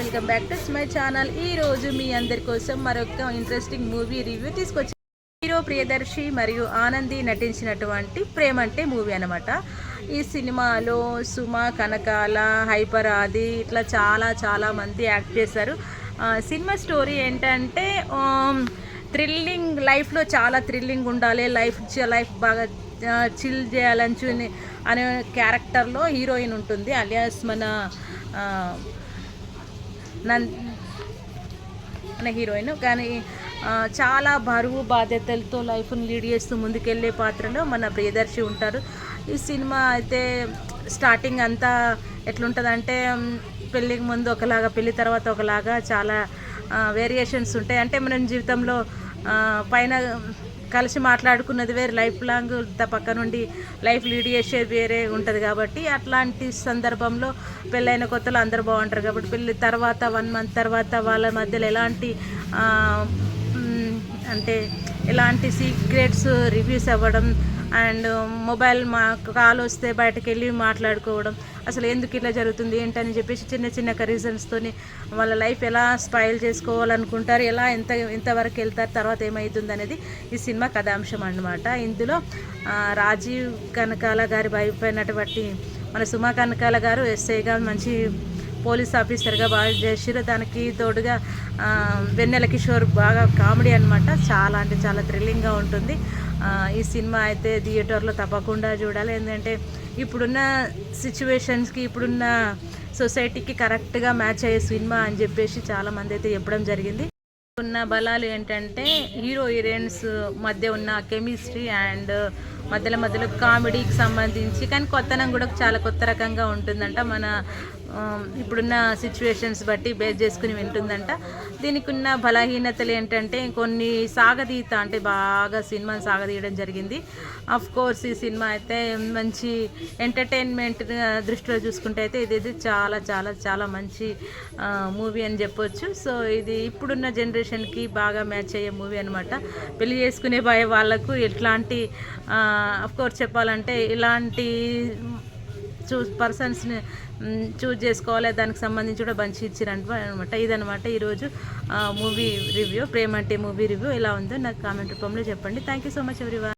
Welcome back to my channel. ఈ రోజు మీ అందరి కోసం మరొక ఇంట్రెస్టింగ్ మూవీ రివ్యూ తీసుకొచ్చి హీరో ప్రియదర్శి మరియు ఆనంది నటించినటువంటి ప్రేమ అంటే మూవీ అనమాట. ఈ సినిమాలో సుమ, కనకాల, హైపర్ ఆది ఇట్లా చాలా మంది యాక్ట్ చేశారు. సినిమా స్టోరీ ఏంటంటే థ్రిల్లింగ్, లైఫ్లో చాలా థ్రిల్లింగ్ ఉండాలి, లైఫ్ బాగా చిల్ చేయాలని అనే క్యారెక్టర్లో హీరోయిన్ ఉంటుంది. అలియాస్ మన అనే హీరోయిన్. కానీ చాలా బరువు బాధ్యతలతో లైఫ్ని లీడ్ చేస్తూ ముందుకెళ్ళే పాత్రలో మన ప్రియదర్శి ఉంటారు. ఈ సినిమా అయితే స్టార్టింగ్ అంతా ఎట్లుంటుందంటే పెళ్ళికి ముందు ఒకలాగా, పెళ్ళి తర్వాత ఒకలాగా చాలా వేరియేషన్స్ ఉంటాయి. అంటే మనం జీవితంలో పైన కలిసి మాట్లాడుకున్నది వేరే, లైఫ్ లాంగ్ పక్క నుండి లైఫ్ లీడ్ చేసేది వేరే ఉంటుంది. కాబట్టి అట్లాంటి సందర్భంలో పెళ్ళైన కొత్తలో అందరూ బాగుంటారు. కాబట్టి పెళ్ళి తర్వాత 1 మంత్ తర్వాత వాళ్ళ మధ్యలో ఎలాంటి సీక్రెట్స్ రివ్యూస్ అవ్వడం, అండ్ మొబైల్ కాల్ వస్తే బయటకు వెళ్ళి మాట్లాడుకోవడం, అసలు ఎందుకు ఇట్లా జరుగుతుంది ఏంటని చెప్పేసి చిన్న రీజన్స్తోని వాళ్ళ లైఫ్ ఎలా స్పాయిల్ చేసుకోవాలనుకుంటారు, ఎంతవరకు వెళ్తారు, తర్వాత ఏమవుతుంది అనేది ఈ సినిమా కథాంశం అన్నమాట. ఇందులో రాజీవ్ కనకాల గారి వైఫ్ అయినటువంటి మన సుమా కనకాల గారు ఎస్ఐగా మంచి పోలీస్ ఆఫీసర్గా బాగా చేసిరు. దానికి తోడుగా వెన్నెల కిషోర్ బాగా కామెడీ అనమాట. చాలా థ్రిల్లింగ్గా ఉంటుంది. ఈ సినిమా అయితే థియేటర్లో తప్పకుండా చూడాలి. ఎందుకంటే ఇప్పుడున్న సిచ్యువేషన్స్కి, ఇప్పుడున్న సొసైటీకి కరెక్ట్గా మ్యాచ్ అయ్యే సినిమా అని చెప్పేసి చాలామంది అయితే చెప్పడం జరిగింది. ఉన్న బలాలు ఏంటంటే హీరో హీరోయిన్స్ మధ్య ఉన్న కెమిస్ట్రీ అండ్ మధ్యలో కామెడీకి సంబంధించి, కానీ కొత్తనం కూడా చాలా కొత్త రకంగా ఉంటుందంట. మన ఇప్పుడున్న సిచ్యువేషన్స్ బట్టి బేస్ చేసుకుని వింటుందంట. దీనికి ఉన్న బలహీనతలు ఏంటంటే కొన్ని సాగదీత, అంటే బాగా సినిమాని సాగదీయడం జరిగింది. అఫ్ కోర్స్ ఈ సినిమా అయితే మంచి ఎంటర్టైన్మెంట్ దృష్టిలో చూసుకుంటే అయితే ఇది చాలా మంచి మూవీ అని చెప్పొచ్చు. సో ఇది ఇప్పుడున్న జనరేషన్కి బాగా మ్యాచ్ అయ్యే మూవీ అనమాట. పెళ్లి చేసుకునే వాళ్ళకు ఎట్లాంటి అఫ్ కోర్స్ చెప్పాలంటే ఇలాంటి పర్సన్స్ని చూజ్ చేసుకోవాలి, దానికి సంబంధించి కూడా మంచి ఇచ్చిరంట అనమాట. ఇదనమాట ఈరోజు మూవీ రివ్యూ, ప్రేమ అంటే మూవీ రివ్యూ. ఎలా ఉందో నాకు కామెంట్ రూపంలో చెప్పండి. Thank you so much everyone.